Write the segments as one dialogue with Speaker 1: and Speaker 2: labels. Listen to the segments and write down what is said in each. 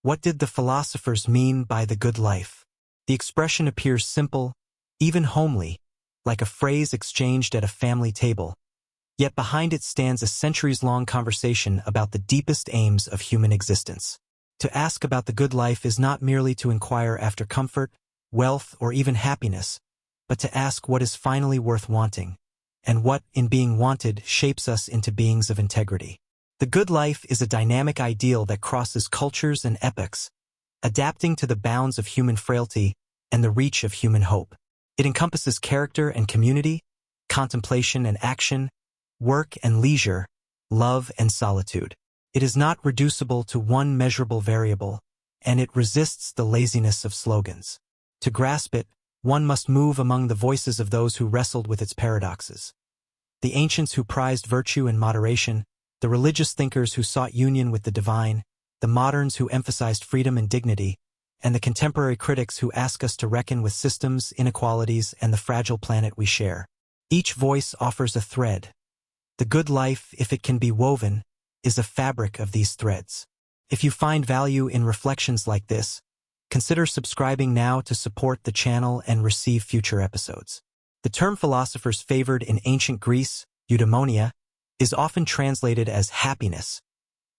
Speaker 1: What did the philosophers mean by the good life? The expression appears simple, even homely, like a phrase exchanged at a family table. Yet behind it stands a centuries-long conversation about the deepest aims of human existence. To ask about the good life is not merely to inquire after comfort, wealth, or even happiness, but to ask what is finally worth wanting, and what, in being wanted, shapes us into beings of integrity. The good life is a dynamic ideal that crosses cultures and epochs, adapting to the bounds of human frailty and the reach of human hope. It encompasses character and community, contemplation and action, work and leisure, love and solitude. It is not reducible to one measurable variable, and it resists the laziness of slogans. To grasp it, one must move among the voices of those who wrestled with its paradoxes. The ancients who prized virtue and moderation, the religious thinkers who sought union with the divine, the moderns who emphasized freedom and dignity, and the contemporary critics who ask us to reckon with systems, inequalities, and the fragile planet we share. Each voice offers a thread. The good life, if it can be woven, is a fabric of these threads. If you find value in reflections like this, consider subscribing now to support the channel and receive future episodes. The term philosophers favored in ancient Greece, eudaimonia, is often translated as happiness,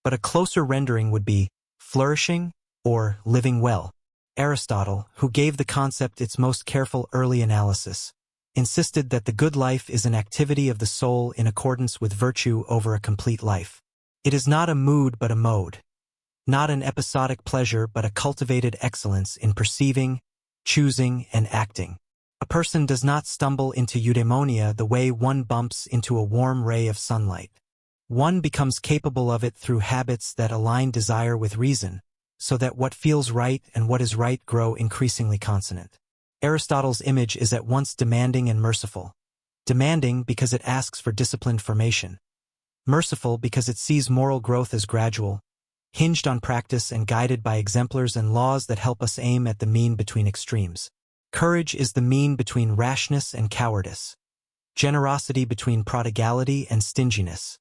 Speaker 1: but a closer rendering would be flourishing or living well. Aristotle, who gave the concept its most careful early analysis, insisted that the good life is an activity of the soul in accordance with virtue over a complete life. It is not a mood but a mode, not an episodic pleasure but a cultivated excellence in perceiving, choosing, and acting. A person does not stumble into eudaimonia the way one bumps into a warm ray of sunlight. One becomes capable of it through habits that align desire with reason, so that what feels right and what is right grow increasingly consonant. Aristotle's image is at once demanding and merciful. Demanding because it asks for disciplined formation. Merciful because it sees moral growth as gradual, hinged on practice and guided by exemplars and laws that help us aim at the mean between extremes. Courage is the mean between rashness and cowardice. Generosity between prodigality and stinginess.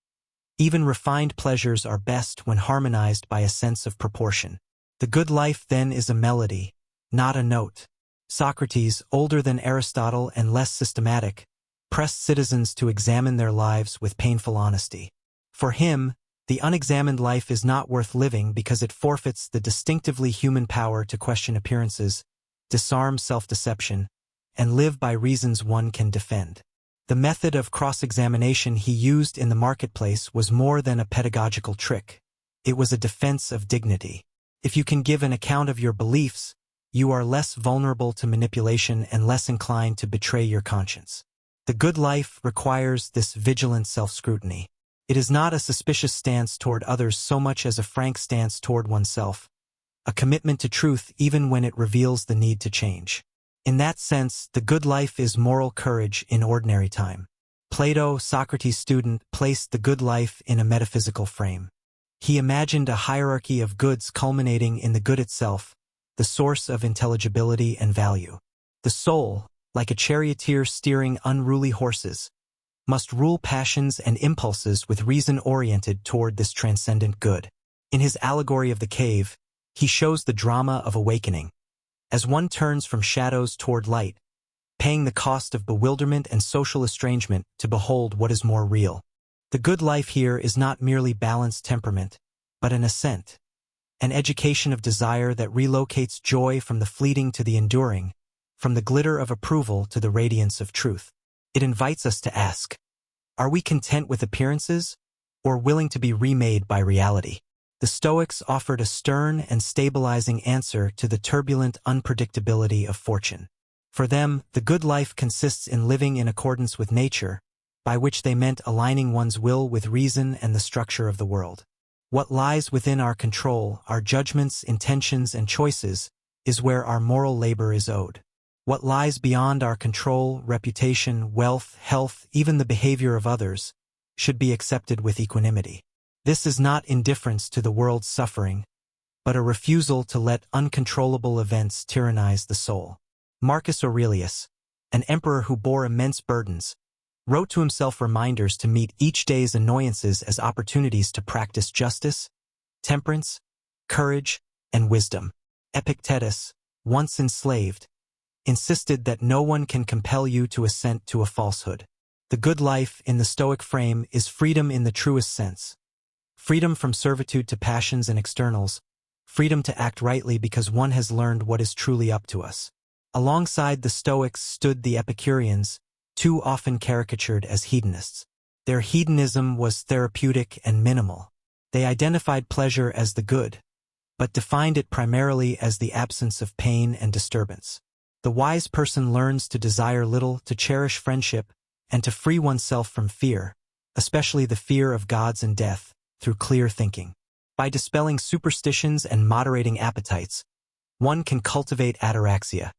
Speaker 1: Even refined pleasures are best when harmonized by a sense of proportion. The good life, then, is a melody, not a note. Socrates, older than Aristotle and less systematic, pressed citizens to examine their lives with painful honesty. For him, the unexamined life is not worth living because it forfeits the distinctively human power to question appearances, disarm self-deception, and live by reasons one can defend. The method of cross-examination he used in the marketplace was more than a pedagogical trick. It was a defense of dignity. If you can give an account of your beliefs, you are less vulnerable to manipulation and less inclined to betray your conscience. The good life requires this vigilant self-scrutiny. It is not a suspicious stance toward others so much as a frank stance toward oneself, a commitment to truth even when it reveals the need to change. In that sense, the good life is moral courage in ordinary time. Plato, Socrates' student, placed the good life in a metaphysical frame. He imagined a hierarchy of goods culminating in the good itself, the source of intelligibility and value. The soul, like a charioteer steering unruly horses, must rule passions and impulses with reason oriented toward this transcendent good. In his allegory of the cave, he shows the drama of awakening, as one turns from shadows toward light, paying the cost of bewilderment and social estrangement to behold what is more real. The good life here is not merely balanced temperament, but an ascent, an education of desire that relocates joy from the fleeting to the enduring, from the glitter of approval to the radiance of truth. It invites us to ask, are we content with appearances, or willing to be remade by reality? The Stoics offered a stern and stabilizing answer to the turbulent unpredictability of fortune. For them, the good life consists in living in accordance with nature, by which they meant aligning one's will with reason and the structure of the world. What lies within our control, our judgments, intentions, and choices, is where our moral labor is owed. What lies beyond our control, reputation, wealth, health, even the behavior of others, should be accepted with equanimity. This is not indifference to the world's suffering, but a refusal to let uncontrollable events tyrannize the soul. Marcus Aurelius, an emperor who bore immense burdens, wrote to himself reminders to meet each day's annoyances as opportunities to practice justice, temperance, courage, and wisdom. Epictetus, once enslaved, insisted that no one can compel you to assent to a falsehood. The good life in the Stoic frame is freedom in the truest sense. Freedom from servitude to passions and externals, freedom to act rightly because one has learned what is truly up to us. Alongside the Stoics stood the Epicureans, too often caricatured as hedonists. Their hedonism was therapeutic and minimal. They identified pleasure as the good, but defined it primarily as the absence of pain and disturbance. The wise person learns to desire little, to cherish friendship, and to free oneself from fear, especially the fear of gods and death, through clear thinking. By dispelling superstitions and moderating appetites, one can cultivate ataraxia,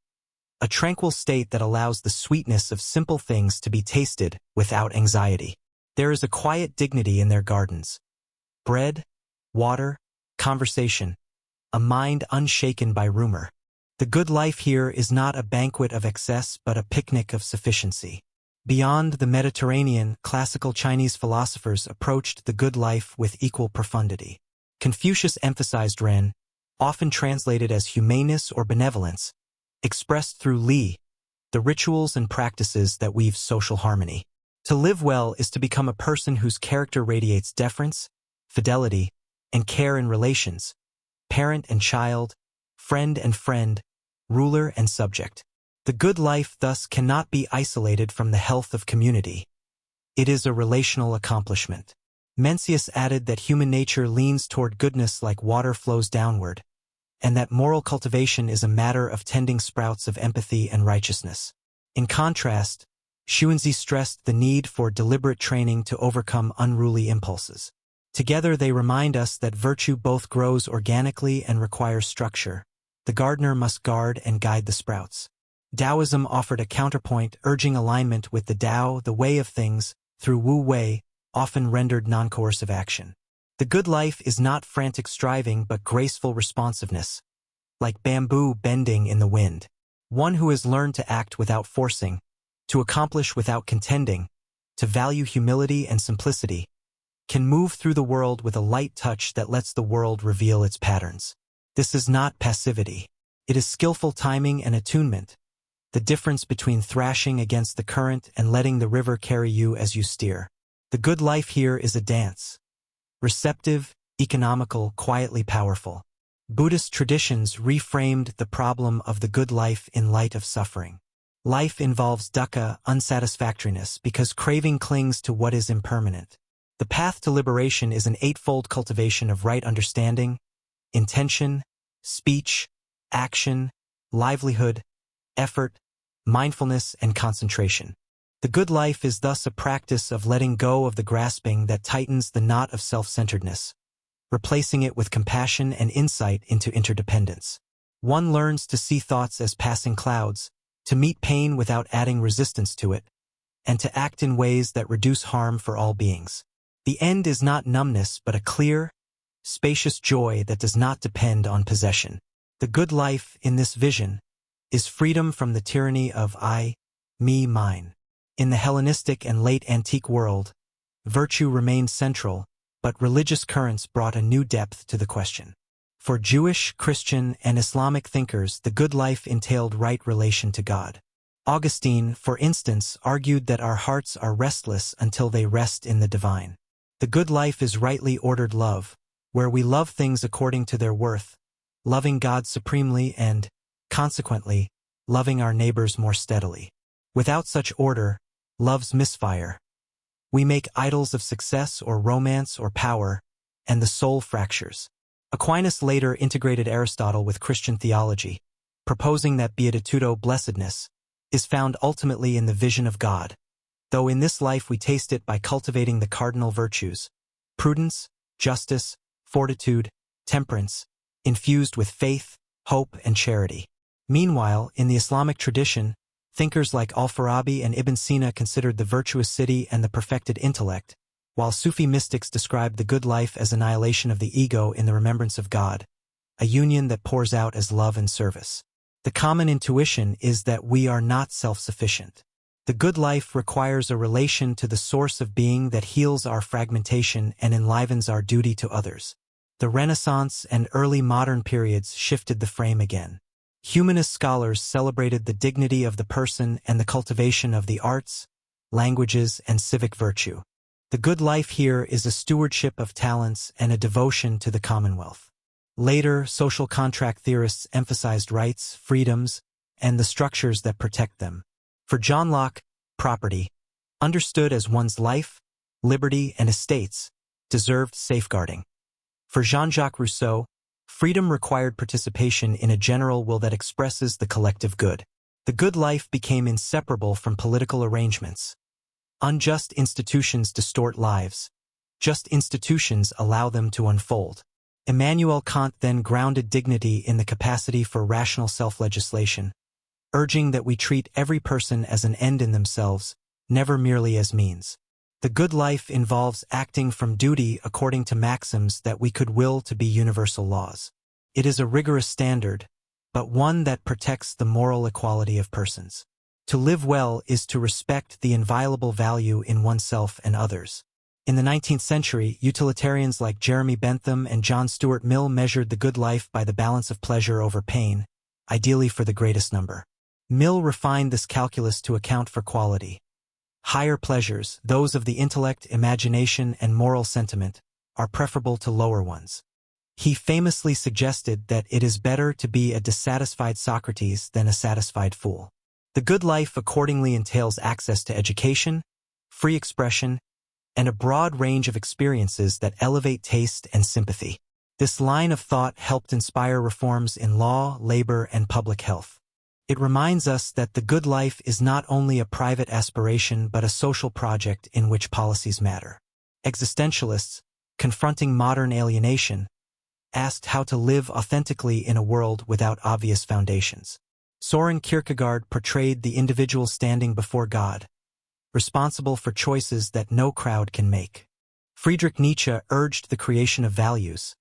Speaker 1: a tranquil state that allows the sweetness of simple things to be tasted without anxiety. There is a quiet dignity in their gardens. Bread, water, conversation, a mind unshaken by rumor. The good life here is not a banquet of excess but a picnic of sufficiency. Beyond the Mediterranean, classical Chinese philosophers approached the good life with equal profundity. Confucius emphasized Ren, often translated as humaneness or benevolence, expressed through Li, the rituals and practices that weave social harmony. To live well is to become a person whose character radiates deference, fidelity, and care in relations, parent and child, friend and friend, ruler and subject. The good life thus cannot be isolated from the health of community. It is a relational accomplishment. Mencius added that human nature leans toward goodness like water flows downward, and that moral cultivation is a matter of tending sprouts of empathy and righteousness. In contrast, Xuanzi stressed the need for deliberate training to overcome unruly impulses. Together they remind us that virtue both grows organically and requires structure. The gardener must guard and guide the sprouts. Taoism offered a counterpoint, urging alignment with the Tao, the way of things, through Wu Wei, often rendered non-coercive action. The good life is not frantic striving but graceful responsiveness, like bamboo bending in the wind. One who has learned to act without forcing, to accomplish without contending, to value humility and simplicity, can move through the world with a light touch that lets the world reveal its patterns. This is not passivity. It is skillful timing and attunement, the difference between thrashing against the current and letting the river carry you as you steer. The good life here is a dance. Receptive, economical, quietly powerful. Buddhist traditions reframed the problem of the good life in light of suffering. Life involves dukkha, unsatisfactoriness, because craving clings to what is impermanent. The path to liberation is an eightfold cultivation of right understanding, intention, speech, action, livelihood, effort, mindfulness, and concentration. The good life is thus a practice of letting go of the grasping that tightens the knot of self-centeredness, replacing it with compassion and insight into interdependence. One learns to see thoughts as passing clouds, to meet pain without adding resistance to it, and to act in ways that reduce harm for all beings. The end is not numbness but a clear, spacious joy that does not depend on possession. The good life, in this vision, is freedom from the tyranny of I, me, mine. In the Hellenistic and late antique world, virtue remained central, but religious currents brought a new depth to the question. For Jewish, Christian, and Islamic thinkers, the good life entailed right relation to God. Augustine, for instance, argued that our hearts are restless until they rest in the divine. The good life is rightly ordered love, where we love things according to their worth, loving God supremely and, consequently, loving our neighbors more steadily. Without such order, love's misfire. We make idols of success or romance or power, and the soul fractures. Aquinas later integrated Aristotle with Christian theology, proposing that beatitudo, blessedness, is found ultimately in the vision of God, though in this life we taste it by cultivating the cardinal virtues: prudence, justice, fortitude, temperance, infused with faith, hope, and charity. Meanwhile, in the Islamic tradition, thinkers like Al-Farabi and Ibn Sina considered the virtuous city and the perfected intellect, while Sufi mystics described the good life as annihilation of the ego in the remembrance of God, a union that pours out as love and service. The common intuition is that we are not self-sufficient. The good life requires a relation to the source of being that heals our fragmentation and enlivens our duty to others. The Renaissance and early modern periods shifted the frame again. Humanist scholars celebrated the dignity of the person and the cultivation of the arts, languages, and civic virtue. The good life here is a stewardship of talents and a devotion to the commonwealth. Later, social contract theorists emphasized rights, freedoms, and the structures that protect them. For John Locke, property, understood as one's life, liberty, and estates, deserved safeguarding. For Jean-Jacques Rousseau, freedom required participation in a general will that expresses the collective good. The good life became inseparable from political arrangements. Unjust institutions distort lives. Just institutions allow them to unfold. Immanuel Kant then grounded dignity in the capacity for rational self-legislation, urging that we treat every person as an end in themselves, never merely as means. The good life involves acting from duty according to maxims that we could will to be universal laws. It is a rigorous standard, but one that protects the moral equality of persons. To live well is to respect the inviolable value in oneself and others. In the 19th century, utilitarians like Jeremy Bentham and John Stuart Mill measured the good life by the balance of pleasure over pain, ideally for the greatest number. Mill refined this calculus to account for quality. Higher pleasures, those of the intellect, imagination, and moral sentiment, are preferable to lower ones. He famously suggested that it is better to be a dissatisfied Socrates than a satisfied fool. The good life accordingly entails access to education, free expression, and a broad range of experiences that elevate taste and sympathy. This line of thought helped inspire reforms in law, labor, and public health. It reminds us that the good life is not only a private aspiration but a social project in which policies matter. Existentialists, confronting modern alienation, asked how to live authentically in a world without obvious foundations. Soren Kierkegaard portrayed the individual standing before God, responsible for choices that no crowd can make. Friedrich Nietzsche urged the creation of values,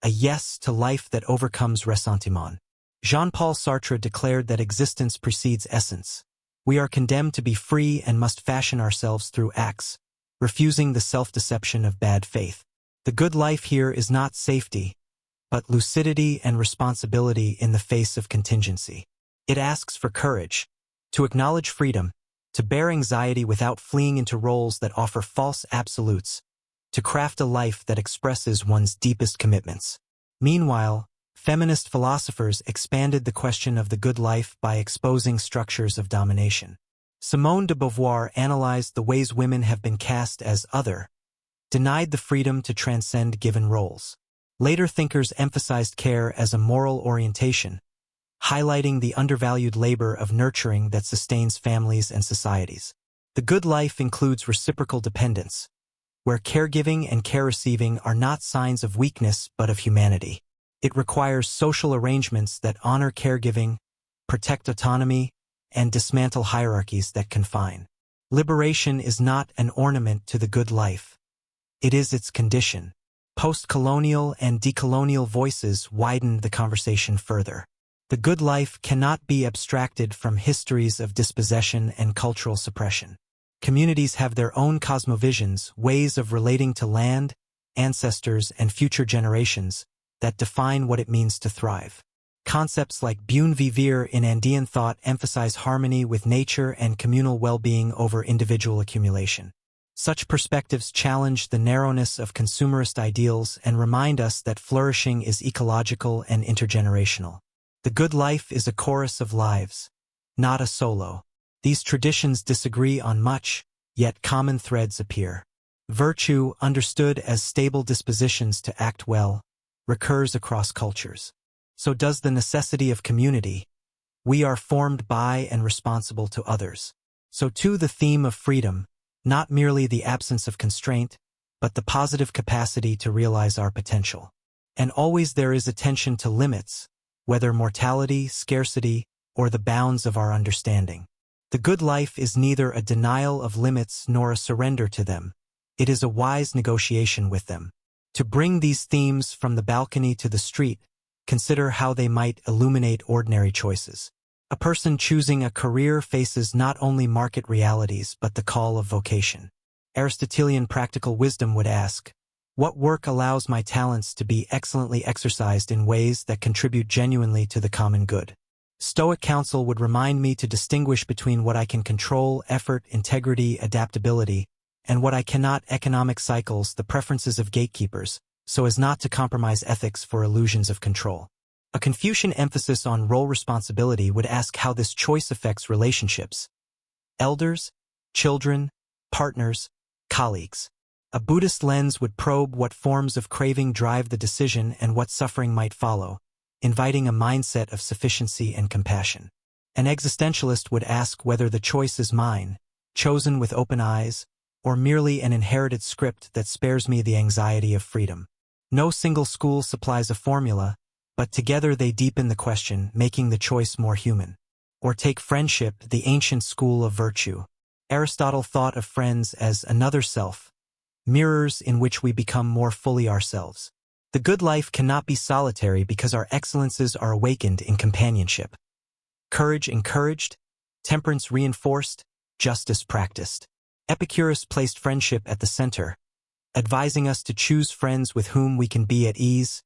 Speaker 1: a yes to life that overcomes ressentiment. Jean-Paul Sartre declared that existence precedes essence. We are condemned to be free and must fashion ourselves through acts, refusing the self-deception of bad faith. The good life here is not safety, but lucidity and responsibility in the face of contingency. It asks for courage, to acknowledge freedom, to bear anxiety without fleeing into roles that offer false absolutes, to craft a life that expresses one's deepest commitments. Meanwhile, feminist philosophers expanded the question of the good life by exposing structures of domination. Simone de Beauvoir analyzed the ways women have been cast as other, denied the freedom to transcend given roles. Later thinkers emphasized care as a moral orientation, highlighting the undervalued labor of nurturing that sustains families and societies. The good life includes reciprocal dependence, where caregiving and care receiving are not signs of weakness but of humanity. It requires social arrangements that honor caregiving, protect autonomy, and dismantle hierarchies that confine. Liberation is not an ornament to the good life. It is its condition. Post-colonial and decolonial voices widened the conversation further. The good life cannot be abstracted from histories of dispossession and cultural suppression. Communities have their own cosmovisions, ways of relating to land, ancestors, and future generations that define what it means to thrive. Concepts like bien vivre in Andean thought emphasize harmony with nature and communal well-being over individual accumulation. Such perspectives challenge the narrowness of consumerist ideals and remind us that flourishing is ecological and intergenerational. The good life is a chorus of lives, not a solo. These traditions disagree on much, yet common threads appear. Virtue, understood as stable dispositions to act well, recurs across cultures. So does the necessity of community. We are formed by and responsible to others. So too the theme of freedom, not merely the absence of constraint, but the positive capacity to realize our potential. And always there is attention to limits, whether mortality, scarcity, or the bounds of our understanding. The good life is neither a denial of limits nor a surrender to them. It is a wise negotiation with them. To bring these themes from the balcony to the street, consider how they might illuminate ordinary choices. A person choosing a career faces not only market realities but the call of vocation. Aristotelian practical wisdom would ask, What work allows my talents to be excellently exercised in ways that contribute genuinely to the common good? Stoic counsel would remind me to distinguish between what I can control, effort, integrity, adaptability, and what I cannot, economic cycles, the preferences of gatekeepers, so as not to compromise ethics for illusions of control. A Confucian emphasis on role responsibility would ask how this choice affects relationships. Elders, children, partners, colleagues. A Buddhist lens would probe what forms of craving drive the decision and what suffering might follow, inviting a mindset of sufficiency and compassion. An existentialist would ask whether the choice is mine, chosen with open eyes, or merely an inherited script that spares me the anxiety of freedom. No single school supplies a formula, but together they deepen the question, making the choice more human. Or take friendship, the ancient school of virtue. Aristotle thought of friends as another self, mirrors in which we become more fully ourselves. The good life cannot be solitary because our excellences are awakened in companionship. Courage encouraged, temperance reinforced, justice practiced. Epictetus placed friendship at the center, advising us to choose friends with whom we can be at ease,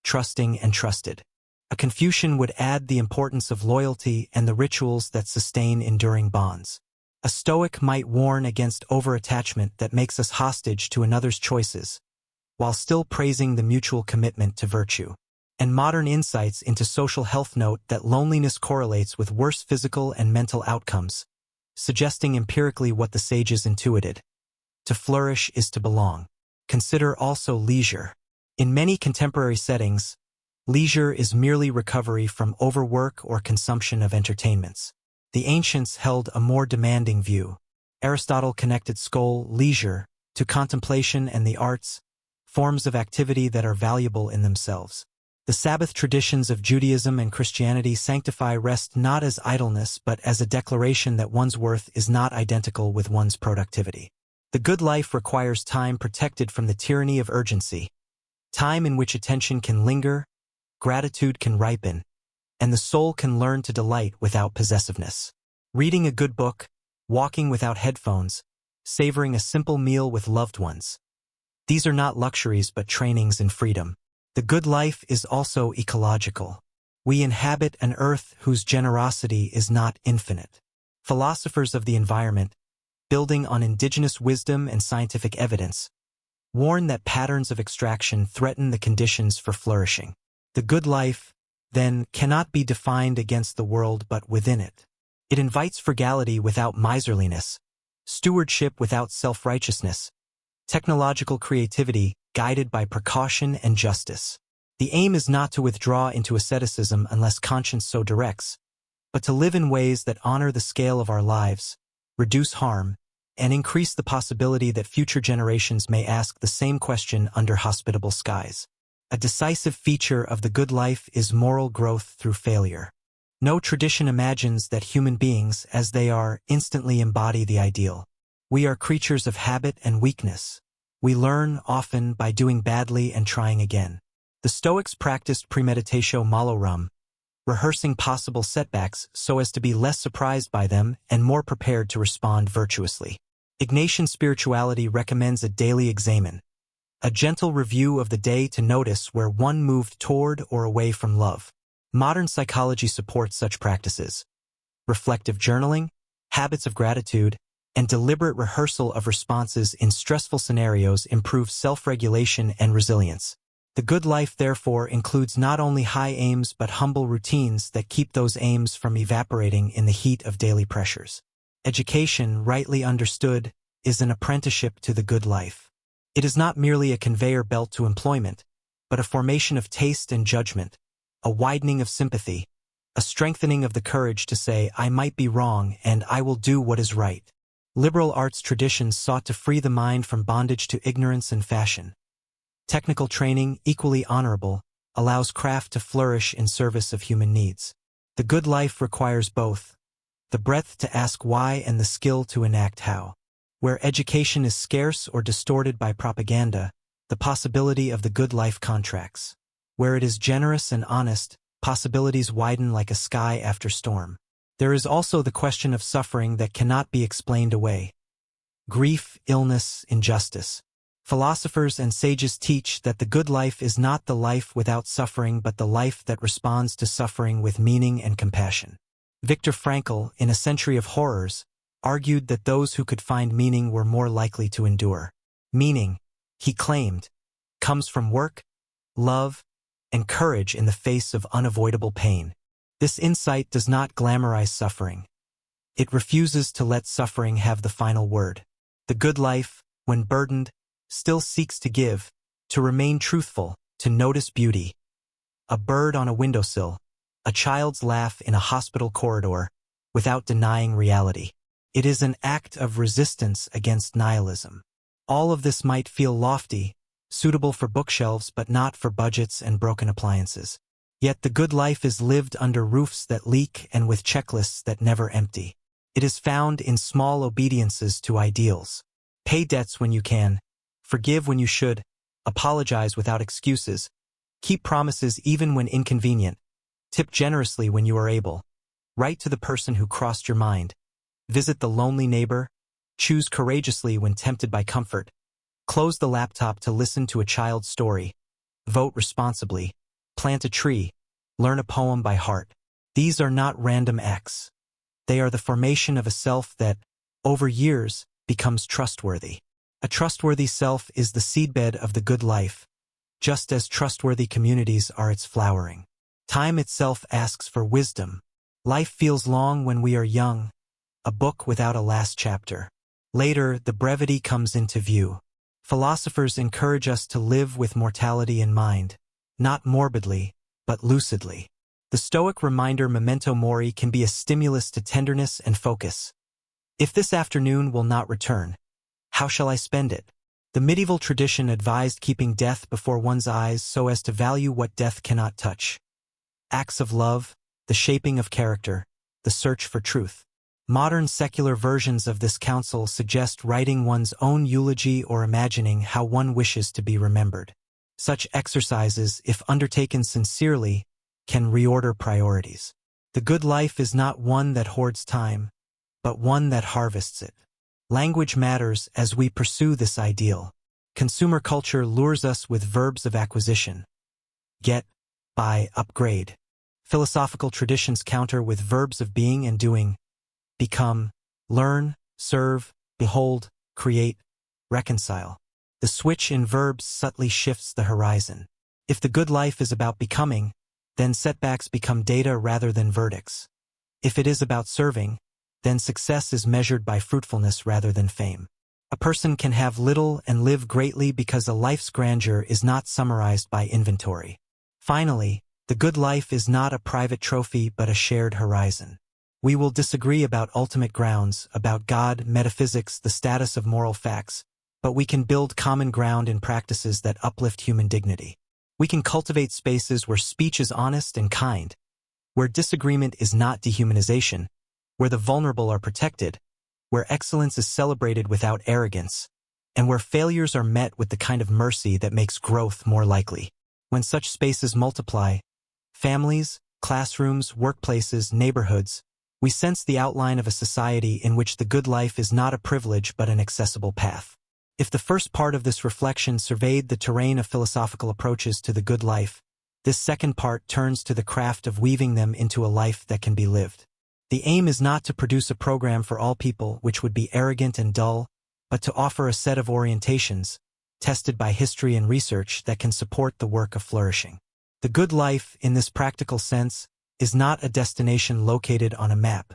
Speaker 1: trusting and trusted. A Confucian would add the importance of loyalty and the rituals that sustain enduring bonds. A Stoic might warn against over-attachment that makes us hostage to another's choices, while still praising the mutual commitment to virtue. And modern insights into social health note that loneliness correlates with worse physical and mental outcomes, suggesting empirically what the sages intuited. To flourish is to belong. Consider also leisure. In many contemporary settings, leisure is merely recovery from overwork or consumption of entertainments. The ancients held a more demanding view. Aristotle connected leisure, to contemplation and the arts, forms of activity that are valuable in themselves. The Sabbath traditions of Judaism and Christianity sanctify rest not as idleness but as a declaration that one's worth is not identical with one's productivity. The good life requires time protected from the tyranny of urgency, time in which attention can linger, gratitude can ripen, and the soul can learn to delight without possessiveness. Reading a good book, walking without headphones, savoring a simple meal with loved ones. These are not luxuries but trainings in freedom. The good life is also ecological. We inhabit an earth whose generosity is not infinite. Philosophers of the environment, building on indigenous wisdom and scientific evidence, warn that patterns of extraction threaten the conditions for flourishing. The good life, then, cannot be defined against the world but within it. It invites frugality without miserliness, stewardship without self-righteousness, technological creativity guided by precaution and justice. The aim is not to withdraw into asceticism unless conscience so directs, but to live in ways that honor the scale of our lives, reduce harm, and increase the possibility that future generations may ask the same question under hospitable skies. A decisive feature of the good life is moral growth through failure. No tradition imagines that human beings, as they are, instantly embody the ideal. We are creatures of habit and weakness. We learn, often, by doing badly and trying again. The Stoics practiced premeditatio malorum, rehearsing possible setbacks so as to be less surprised by them and more prepared to respond virtuously. Ignatian spirituality recommends a daily examen, a gentle review of the day to notice where one moved toward or away from love. Modern psychology supports such practices. Reflective journaling, habits of gratitude, and deliberate rehearsal of responses in stressful scenarios improve self-regulation and resilience. The good life, therefore, includes not only high aims but humble routines that keep those aims from evaporating in the heat of daily pressures. Education, rightly understood, is an apprenticeship to the good life. It is not merely a conveyor belt to employment, but a formation of taste and judgment, a widening of sympathy, a strengthening of the courage to say, I might be wrong and I will do what is right. Liberal arts traditions sought to free the mind from bondage to ignorance and fashion. Technical training, equally honorable, allows craft to flourish in service of human needs. The good life requires both, the breadth to ask why and the skill to enact how. Where education is scarce or distorted by propaganda, the possibility of the good life contracts. Where it is generous and honest, possibilities widen like a sky after storm. There is also the question of suffering that cannot be explained away. Grief, illness, injustice. Philosophers and sages teach that the good life is not the life without suffering but the life that responds to suffering with meaning and compassion. Viktor Frankl, in A Century of Horrors, argued that those who could find meaning were more likely to endure. Meaning, he claimed, comes from work, love, and courage in the face of unavoidable pain. This insight does not glamorize suffering. It refuses to let suffering have the final word. The good life, when burdened, still seeks to give, to remain truthful, to notice beauty. A bird on a windowsill, a child's laugh in a hospital corridor, without denying reality. It is an act of resistance against nihilism. All of this might feel lofty, suitable for bookshelves but not for budgets and broken appliances. Yet the good life is lived under roofs that leak and with checklists that never empty. It is found in small obediences to ideals. Pay debts when you can, forgive when you should, apologize without excuses, keep promises even when inconvenient, tip generously when you are able, write to the person who crossed your mind, visit the lonely neighbor, choose courageously when tempted by comfort, close the laptop to listen to a child's story, vote responsibly, plant a tree, learn a poem by heart. These are not random acts. They are the formation of a self that, over years, becomes trustworthy. A trustworthy self is the seedbed of the good life, just as trustworthy communities are its flowering. Time itself asks for wisdom. Life feels long when we are young, a book without a last chapter. Later, the brevity comes into view. Philosophers encourage us to live with mortality in mind, not morbidly, but lucidly. The Stoic reminder memento mori can be a stimulus to tenderness and focus. If this afternoon will not return, how shall I spend it? The medieval tradition advised keeping death before one's eyes so as to value what death cannot touch. Acts of love, the shaping of character, the search for truth. Modern secular versions of this counsel suggest writing one's own eulogy or imagining how one wishes to be remembered. Such exercises, if undertaken sincerely, can reorder priorities. The good life is not one that hoards time, but one that harvests it. Language matters as we pursue this ideal. Consumer culture lures us with verbs of acquisition. Get, buy, upgrade. Philosophical traditions counter with verbs of being and doing. Become, learn, serve, behold, create, reconcile. The switch in verbs subtly shifts the horizon. If the good life is about becoming, then setbacks become data rather than verdicts. If it is about serving, then success is measured by fruitfulness rather than fame. A person can have little and live greatly because a life's grandeur is not summarized by inventory. Finally, the good life is not a private trophy but a shared horizon. We will disagree about ultimate grounds, about God, metaphysics, the status of moral facts, but we can build common ground in practices that uplift human dignity. We can cultivate spaces where speech is honest and kind, where disagreement is not dehumanization, where the vulnerable are protected, where excellence is celebrated without arrogance, and where failures are met with the kind of mercy that makes growth more likely. When such spaces multiply, families, classrooms, workplaces, neighborhoods, we sense the outline of a society in which the good life is not a privilege but an accessible path. If the first part of this reflection surveyed the terrain of philosophical approaches to the good life, this second part turns to the craft of weaving them into a life that can be lived. The aim is not to produce a program for all people which would be arrogant and dull, but to offer a set of orientations, tested by history and research, that can support the work of flourishing. The good life, in this practical sense, is not a destination located on a map.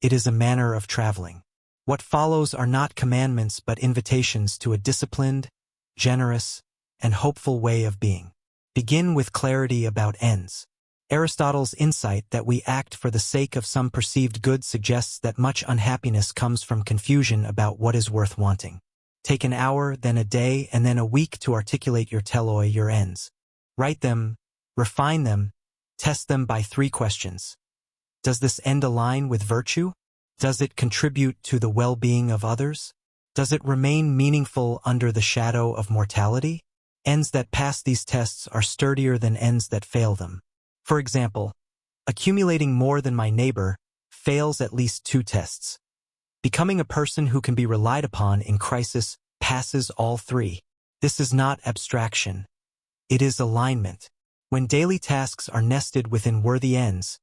Speaker 1: It is a manner of traveling. What follows are not commandments but invitations to a disciplined, generous, and hopeful way of being. Begin with clarity about ends. Aristotle's insight that we act for the sake of some perceived good suggests that much unhappiness comes from confusion about what is worth wanting. Take an hour, then a day, and then a week to articulate your teloi, your ends. Write them, refine them, test them by 3 questions. Does this end align with virtue? Does it contribute to the well-being of others? Does it remain meaningful under the shadow of mortality? Ends that pass these tests are sturdier than ends that fail them. For example, accumulating more than my neighbor fails at least 2 tests. Becoming a person who can be relied upon in crisis passes all 3. This is not abstraction. It is alignment. When daily tasks are nested within worthy ends,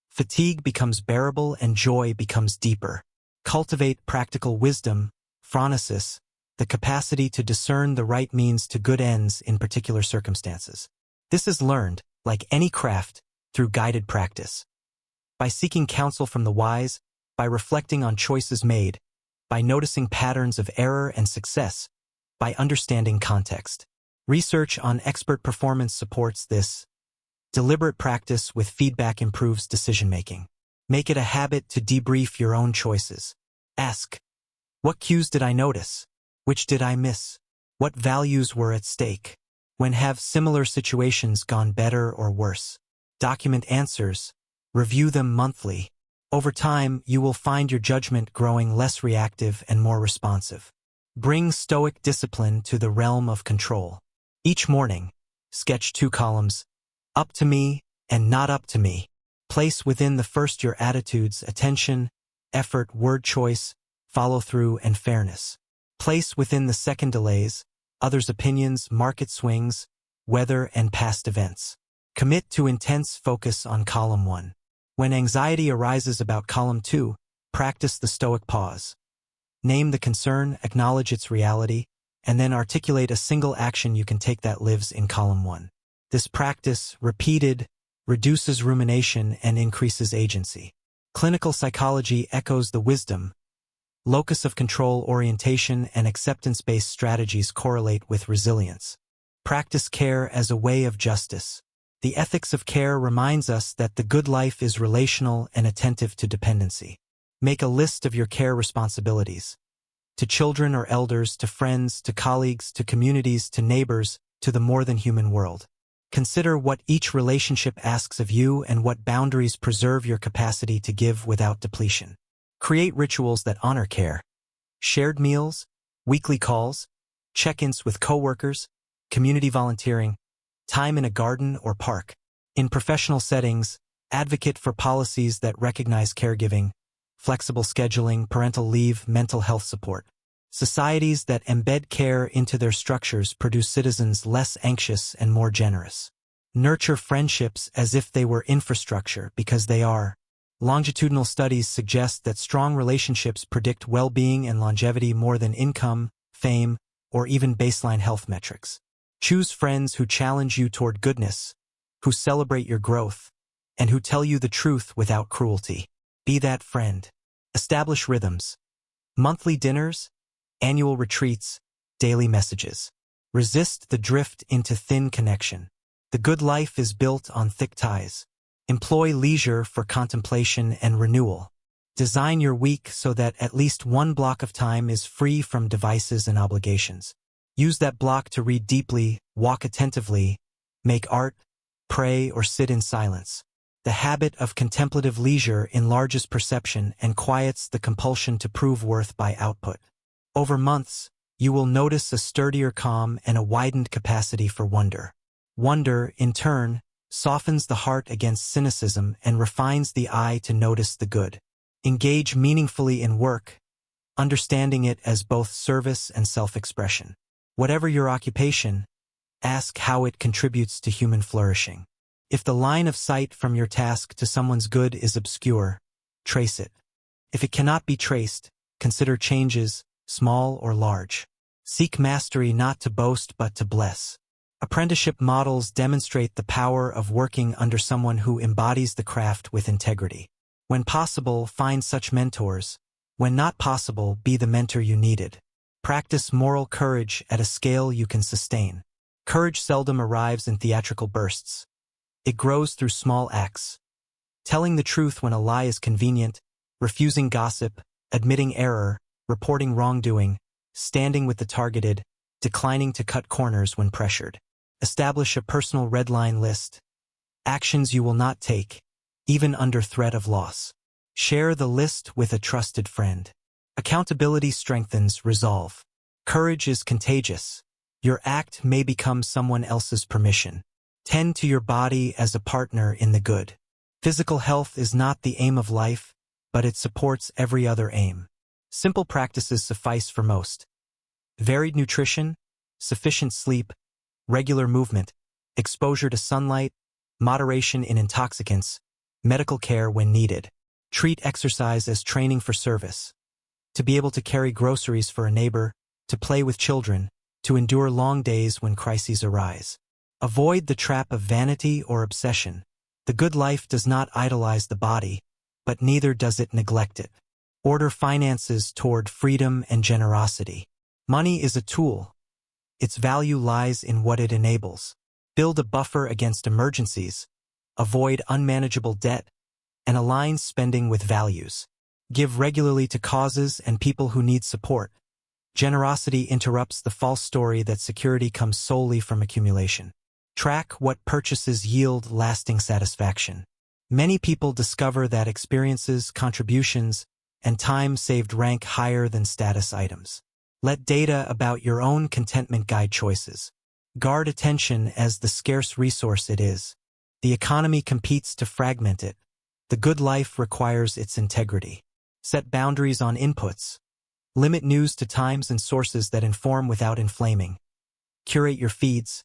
Speaker 1: fatigue becomes bearable and joy becomes deeper. Cultivate practical wisdom, phronesis, the capacity to discern the right means to good ends in particular circumstances. This is learned, like any craft, through guided practice. By seeking counsel from the wise, by reflecting on choices made, by noticing patterns of error and success, by understanding context. Research on expert performance supports this. Deliberate practice with feedback improves decision-making. Make it a habit to debrief your own choices. Ask, what cues did I notice? Which did I miss? What values were at stake? When have similar situations gone better or worse? Document answers. Review them monthly. Over time, you will find your judgment growing less reactive and more responsive. Bring stoic discipline to the realm of control. Each morning, sketch 2 columns, up to me and not up to me. Place within the first your attitudes, attention, effort, word choice, follow-through, and fairness. Place within the second delays, others' opinions, market swings, weather, and past events. Commit to intense focus on column 1. When anxiety arises about column 2, practice the stoic pause. Name the concern, acknowledge its reality, and then articulate a single action you can take that lives in column 1. This practice, repeated, reduces rumination and increases agency. Clinical psychology echoes the wisdom. Locus of control orientation and acceptance-based strategies correlate with resilience. Practice care as a way of justice. The ethics of care reminds us that the good life is relational and attentive to dependency. Make a list of your care responsibilities. To children or elders, to friends, to colleagues, to communities, to neighbors, to the more than human world. Consider what each relationship asks of you and what boundaries preserve your capacity to give without depletion. Create rituals that honor care. Shared meals, weekly calls, check-ins with coworkers, community volunteering, time in a garden or park. In professional settings, advocate for policies that recognize caregiving, flexible scheduling, parental leave, mental health support. Societies that embed care into their structures produce citizens less anxious and more generous. Nurture friendships as if they were infrastructure, because they are. Longitudinal studies suggest that strong relationships predict well-being and longevity more than income, fame, or even baseline health metrics. Choose friends who challenge you toward goodness, who celebrate your growth, and who tell you the truth without cruelty. Be that friend. Establish rhythms. Monthly dinners, annual retreats, daily messages. Resist the drift into thin connection. The good life is built on thick ties. Employ leisure for contemplation and renewal. Design your week so that at least one block of time is free from devices and obligations. Use that block to read deeply, walk attentively, make art, pray, or sit in silence. The habit of contemplative leisure enlarges perception and quiets the compulsion to prove worth by output. Over months, you will notice a sturdier calm and a widened capacity for wonder. Wonder, in turn, softens the heart against cynicism and refines the eye to notice the good. Engage meaningfully in work, understanding it as both service and self-expression. Whatever your occupation, ask how it contributes to human flourishing. If the line of sight from your task to someone's good is obscure, trace it. If it cannot be traced, consider changes, small or large. Seek mastery not to boast but to bless. Apprenticeship models demonstrate the power of working under someone who embodies the craft with integrity. When possible, find such mentors. When not possible, be the mentor you needed. Practice moral courage at a scale you can sustain. Courage seldom arrives in theatrical bursts. It grows through small acts. Telling the truth when a lie is convenient, refusing gossip, admitting error, reporting wrongdoing, standing with the targeted, declining to cut corners when pressured. Establish a personal red line list. Actions you will not take, even under threat of loss. Share the list with a trusted friend. Accountability strengthens resolve. Courage is contagious. Your act may become someone else's permission. Tend to your body as a partner in the good. Physical health is not the aim of life, but it supports every other aim. Simple practices suffice for most. Varied nutrition, sufficient sleep, regular movement, exposure to sunlight, moderation in intoxicants, medical care when needed. Treat exercise as training for service. To be able to carry groceries for a neighbor, to play with children, to endure long days when crises arise. Avoid the trap of vanity or obsession. The good life does not idolize the body, but neither does it neglect it. Order finances toward freedom and generosity. Money is a tool. Its value lies in what it enables. Build a buffer against emergencies. Avoid unmanageable debt, and align spending with values. Give regularly to causes and people who need support. Generosity interrupts the false story that security comes solely from accumulation. Track what purchases yield lasting satisfaction. Many people discover that experiences, contributions, and time saved rank higher than status items. Let data about your own contentment guide choices. Guard attention as the scarce resource it is. The economy competes to fragment it. The good life requires its integrity. Set boundaries on inputs. Limit news to times and sources that inform without inflaming. Curate your feeds.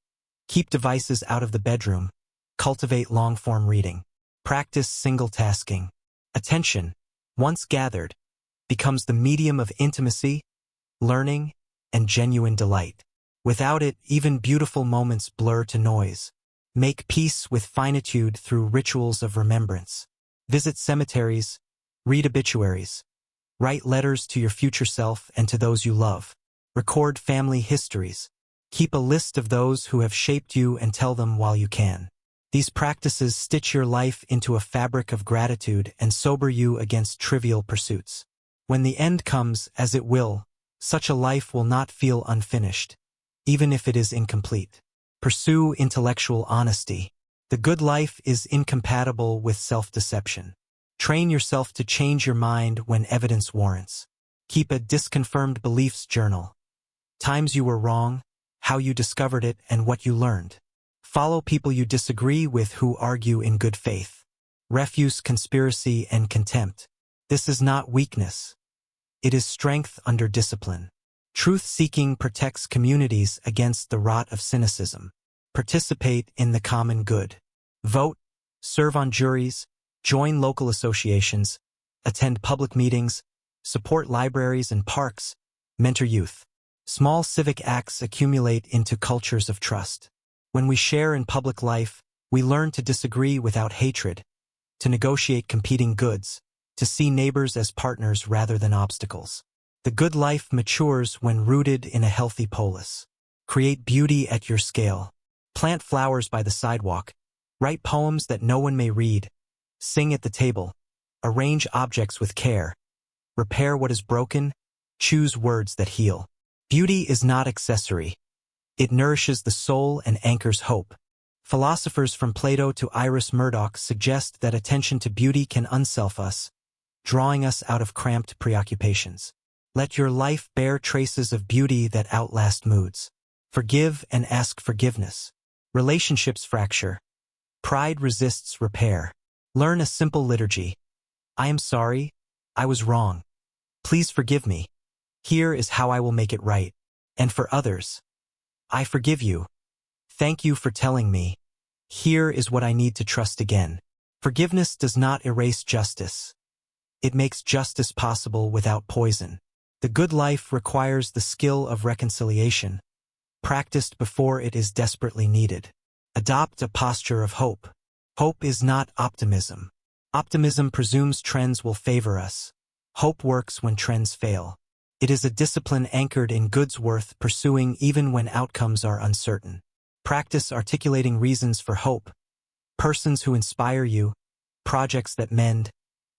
Speaker 1: Keep devices out of the bedroom. Cultivate long-form reading. Practice single-tasking. Attention, once gathered, becomes the medium of intimacy, learning, and genuine delight. Without it, even beautiful moments blur to noise. Make peace with finitude through rituals of remembrance. Visit cemeteries, read obituaries. Write letters to your future self and to those you love. Record family histories. Keep a list of those who have shaped you and tell them while you can. These practices stitch your life into a fabric of gratitude and sober you against trivial pursuits. When the end comes, as it will, such a life will not feel unfinished, even if it is incomplete. Pursue intellectual honesty. The good life is incompatible with self-deception. Train yourself to change your mind when evidence warrants. Keep a disconfirmed beliefs journal. Times you were wrong, how you discovered it, and what you learned. Follow people you disagree with who argue in good faith. Refuse conspiracy and contempt. This is not weakness. It is strength under discipline. Truth-seeking protects communities against the rot of cynicism. Participate in the common good. Vote, serve on juries, join local associations, attend public meetings, support libraries and parks, mentor youth. Small civic acts accumulate into cultures of trust. When we share in public life, we learn to disagree without hatred, to negotiate competing goods, to see neighbors as partners rather than obstacles. The good life matures when rooted in a healthy polis. Create beauty at your scale. Plant flowers by the sidewalk. Write poems that no one may read. Sing at the table. Arrange objects with care. Repair what is broken. Choose words that heal. Beauty is not accessory. It nourishes the soul and anchors hope. Philosophers from Plato to Iris Murdoch suggest that attention to beauty can unself us, drawing us out of cramped preoccupations. Let your life bear traces of beauty that outlast moods. Forgive and ask forgiveness. Relationships fracture. Pride resists repair. Learn a simple liturgy. I am sorry. I was wrong. Please forgive me. Here is how I will make it right. And for others, I forgive you. Thank you for telling me. Here is what I need to trust again. Forgiveness does not erase justice. It makes justice possible without poison. The good life requires the skill of reconciliation, practiced before it is desperately needed. Adopt a posture of hope. Hope is not optimism. Optimism presumes trends will favor us. Hope works when trends fail. It is a discipline anchored in goods worth pursuing even when outcomes are uncertain. Practice articulating reasons for hope. Persons who inspire you, projects that mend,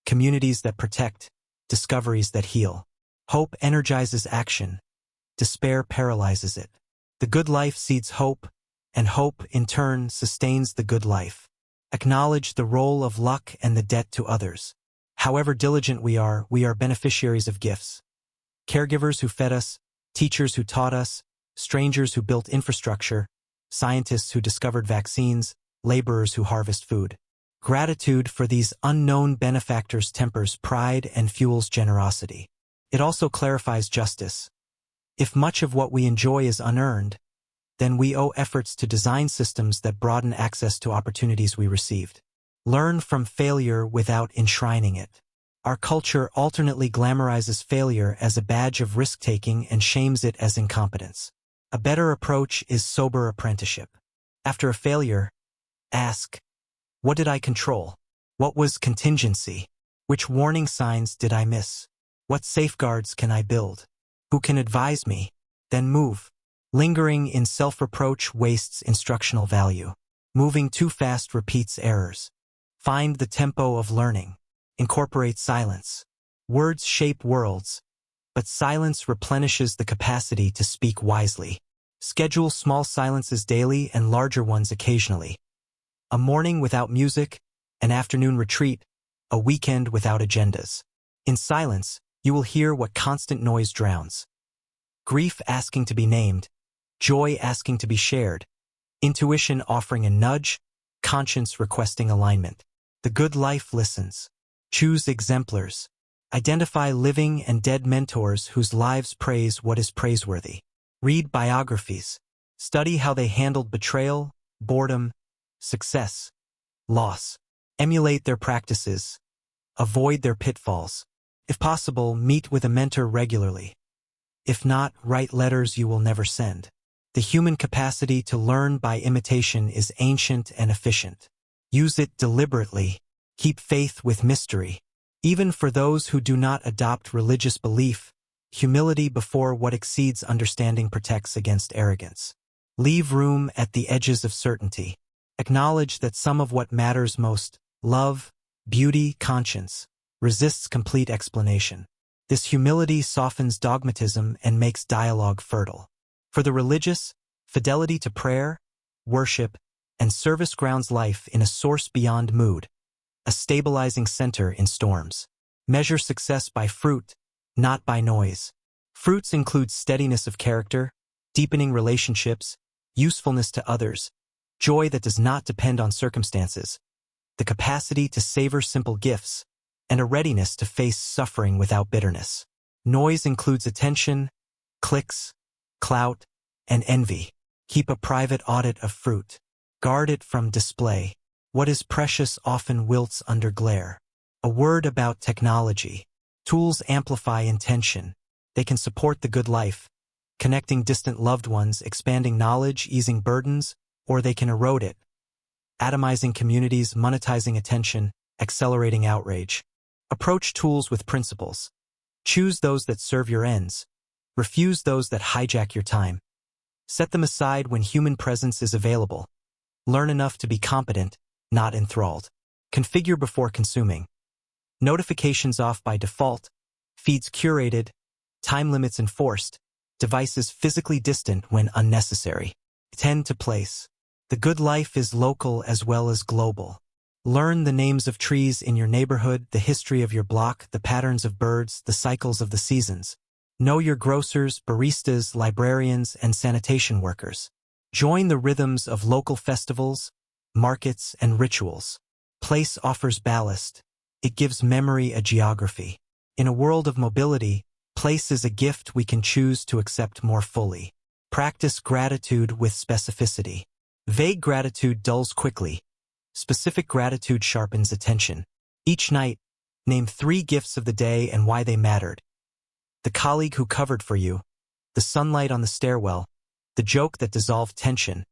Speaker 1: communities that protect, discoveries that heal. Hope energizes action. Despair paralyzes it. The good life seeds hope, and hope, in turn, sustains the good life. Acknowledge the role of luck and the debt to others. However diligent we are beneficiaries of gifts. Caregivers who fed us, teachers who taught us, strangers who built infrastructure, scientists who discovered vaccines, laborers who harvest food. Gratitude for these unknown benefactors tempers pride and fuels generosity. It also clarifies justice. If much of what we enjoy is unearned, then we owe efforts to design systems that broaden access to opportunities we received. Learn from failure without enshrining it. Our culture alternately glamorizes failure as a badge of risk-taking and shames it as incompetence. A better approach is sober apprenticeship. After a failure, ask, what did I control? What was contingency? Which warning signs did I miss? What safeguards can I build? Who can advise me? Then move. Lingering in self-reproach wastes instructional value. Moving too fast repeats errors. Find the tempo of learning. Incorporate silence. Words shape worlds, but silence replenishes the capacity to speak wisely. Schedule small silences daily and larger ones occasionally. A morning without music, an afternoon retreat, a weekend without agendas. In silence, you will hear what constant noise drowns. Grief asking to be named, joy asking to be shared, intuition offering a nudge, conscience requesting alignment. The good life listens. Choose exemplars. Identify living and dead mentors whose lives praise what is praiseworthy. Read biographies. Study how they handled betrayal, boredom, success, loss. Emulate their practices. Avoid their pitfalls. If possible, meet with a mentor regularly. If not, write letters you will never send. The human capacity to learn by imitation is ancient and efficient. Use it deliberately. Keep faith with mystery. Even for those who do not adopt religious belief, humility before what exceeds understanding protects against arrogance. Leave room at the edges of certainty. Acknowledge that some of what matters most, love, beauty, conscience, resists complete explanation. This humility softens dogmatism and makes dialogue fertile. For the religious, fidelity to prayer, worship, and service grounds life in a source beyond mood, a stabilizing center in storms. Measure success by fruit, not by noise. Fruits include steadiness of character, deepening relationships, usefulness to others, joy that does not depend on circumstances, the capacity to savor simple gifts, and a readiness to face suffering without bitterness. Noise includes attention, clicks, clout, and envy. Keep a private audit of fruit. Guard it from display. What is precious often wilts under glare. A word about technology. Tools amplify intention. They can support the good life, connecting distant loved ones, expanding knowledge, easing burdens, or they can erode it, atomizing communities, monetizing attention, accelerating outrage. Approach tools with principles. Choose those that serve your ends. Refuse those that hijack your time. Set them aside when human presence is available. Learn enough to be competent, not enthralled. Configure before consuming. Notifications off by default. Feeds curated. Time limits enforced. Devices physically distant when unnecessary. Tend to place. The good life is local as well as global. Learn the names of trees in your neighborhood, the history of your block, the patterns of birds, the cycles of the seasons. Know your grocers, baristas, librarians, and sanitation workers. Join the rhythms of local festivals, markets, and rituals. Place offers ballast. It gives memory a geography. In a world of mobility, place is a gift we can choose to accept more fully. Practice gratitude with specificity. Vague gratitude dulls quickly. Specific gratitude sharpens attention. Each night, name 3 gifts of the day and why they mattered. The colleague who covered for you, the sunlight on the stairwell, the joke that dissolved tension,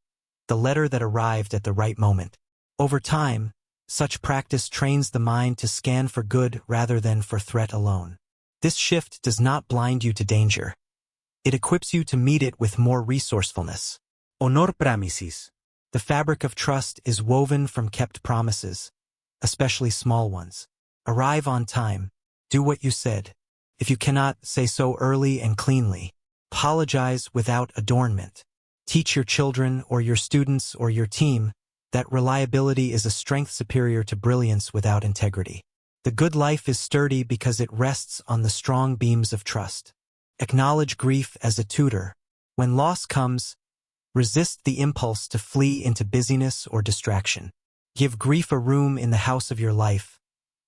Speaker 1: the letter that arrived at the right moment. Over time, such practice trains the mind to scan for good rather than for threat alone. This shift does not blind you to danger. It equips you to meet it with more resourcefulness. Honor promises. The fabric of trust is woven from kept promises, especially small ones. Arrive on time. Do what you said. If you cannot, say so early and cleanly. Apologize without adornment. Teach your children or your students or your team that reliability is a strength superior to brilliance without integrity. The good life is sturdy because it rests on the strong beams of trust. Acknowledge grief as a tutor. When loss comes, resist the impulse to flee into busyness or distraction. Give grief a room in the house of your life,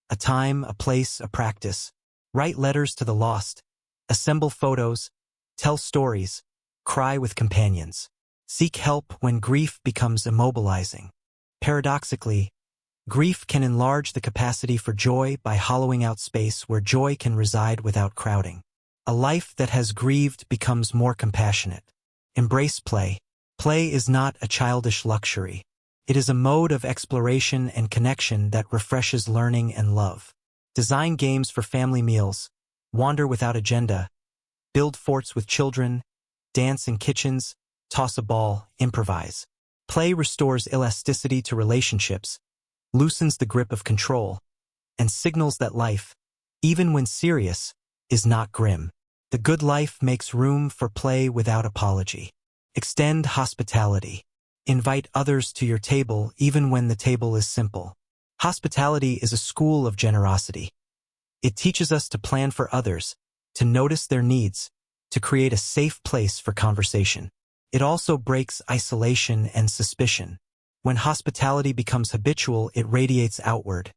Speaker 1: a time, a place, a practice. Write letters to the lost, assemble photos, tell stories, cry with companions. Seek help when grief becomes immobilizing. Paradoxically, grief can enlarge the capacity for joy by hollowing out space where joy can reside without crowding. A life that has grieved becomes more compassionate. Embrace play. Play is not a childish luxury. It is a mode of exploration and connection that refreshes learning and love. Design games for family meals. Wander without agenda. Build forts with children. Dance in kitchens. Toss a ball. Improvise. Play restores elasticity to relationships, loosens the grip of control, and signals that life, even when serious, is not grim. The good life makes room for play without apology. Extend hospitality. Invite others to your table even when the table is simple. Hospitality is a school of generosity. It teaches us to plan for others, to notice their needs, to create a safe place for conversation. It also breaks isolation and suspicion. When hospitality becomes habitual, it radiates outward.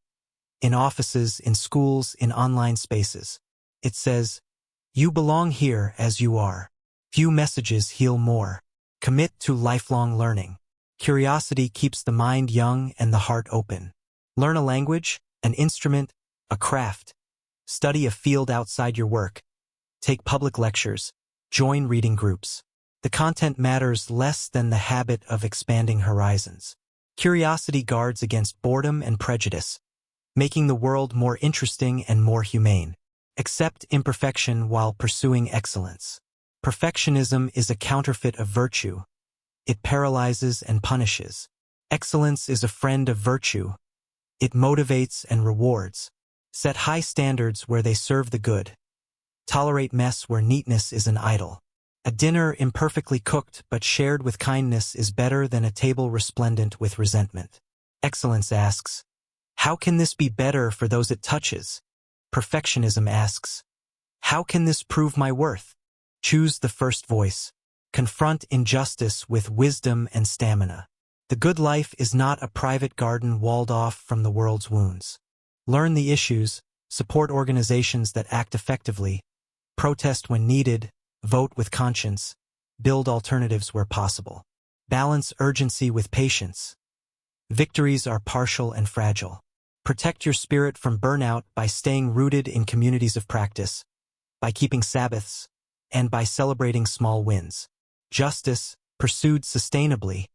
Speaker 1: In offices, in schools, in online spaces. It says, "You belong here as you are." Few messages heal more. Commit to lifelong learning. Curiosity keeps the mind young and the heart open. Learn a language, an instrument, a craft. Study a field outside your work. Take public lectures. Join reading groups. The content matters less than the habit of expanding horizons. Curiosity guards against boredom and prejudice, making the world more interesting and more humane. Accept imperfection while pursuing excellence. Perfectionism is a counterfeit of virtue. It paralyzes and punishes. Excellence is a friend of virtue. It motivates and rewards. Set high standards where they serve the good. Tolerate mess where neatness is an idol. A dinner imperfectly cooked but shared with kindness is better than a table resplendent with resentment. Excellence asks, how can this be better for those it touches? Perfectionism asks, how can this prove my worth? Choose the first voice. Confront injustice with wisdom and stamina. The good life is not a private garden walled off from the world's wounds. Learn the issues, support organizations that act effectively, protest when needed, vote with conscience, build alternatives where possible. Balance urgency with patience. Victories are partial and fragile. Protect your spirit from burnout by staying rooted in communities of practice, by keeping Sabbaths, and by celebrating small wins. Justice, pursued sustainably,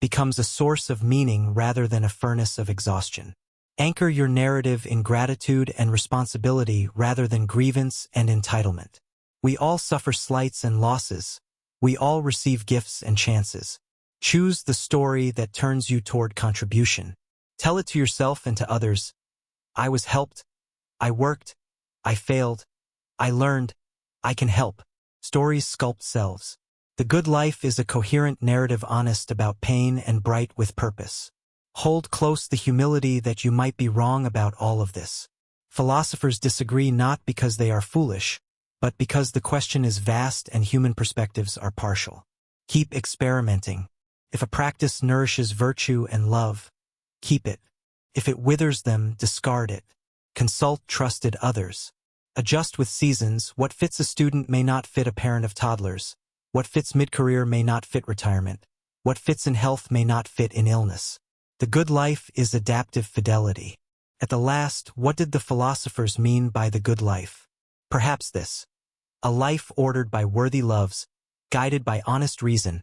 Speaker 1: becomes a source of meaning rather than a furnace of exhaustion. Anchor your narrative in gratitude and responsibility rather than grievance and entitlement. We all suffer slights and losses. We all receive gifts and chances. Choose the story that turns you toward contribution. Tell it to yourself and to others. I was helped. I worked. I failed. I learned. I can help. Stories sculpt selves. The good life is a coherent narrative honest about pain and bright with purpose. Hold close the humility that you might be wrong about all of this. Philosophers disagree not because they are foolish, but because the question is vast and human perspectives are partial. Keep experimenting. If a practice nourishes virtue and love, keep it. If it withers them, discard it. Consult trusted others. Adjust with seasons. What fits a student may not fit a parent of toddlers. What fits mid-career may not fit retirement. What fits in health may not fit in illness. The good life is adaptive fidelity. At the last, what did the philosophers mean by the good life? Perhaps this: a life ordered by worthy loves, guided by honest reason,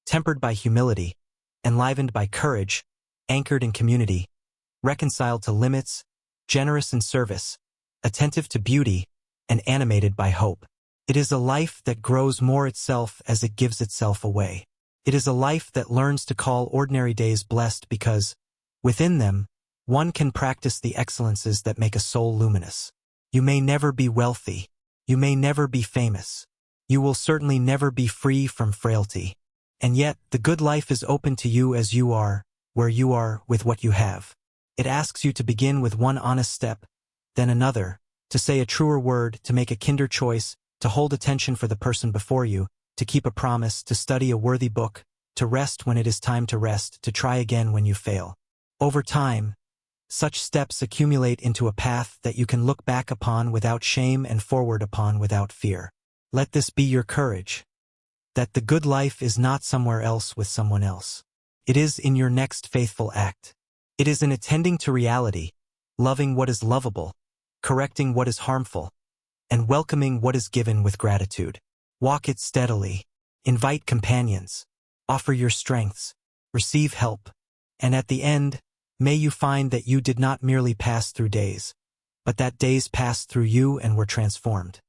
Speaker 1: tempered by humility, enlivened by courage, anchored in community, reconciled to limits, generous in service, attentive to beauty, and animated by hope. It is a life that grows more itself as it gives itself away. It is a life that learns to call ordinary days blessed because, within them, one can practice the excellences that make a soul luminous. You may never be wealthy. You may never be famous. You will certainly never be free from frailty. And yet, the good life is open to you as you are, where you are, with what you have. It asks you to begin with one honest step, then another, to say a truer word, to make a kinder choice, to hold attention for the person before you, to keep a promise, to study a worthy book, to rest when it is time to rest, to try again when you fail. Over time, such steps accumulate into a path that you can look back upon without shame and forward upon without fear. Let this be your courage. that the good life is not somewhere else with someone else. It is in your next faithful act. It is in attending to reality, loving what is lovable, correcting what is harmful, and welcoming what is given with gratitude. Walk it steadily, invite companions, offer your strengths, receive help, and at the end, may you find that you did not merely pass through days, but that days passed through you and were transformed.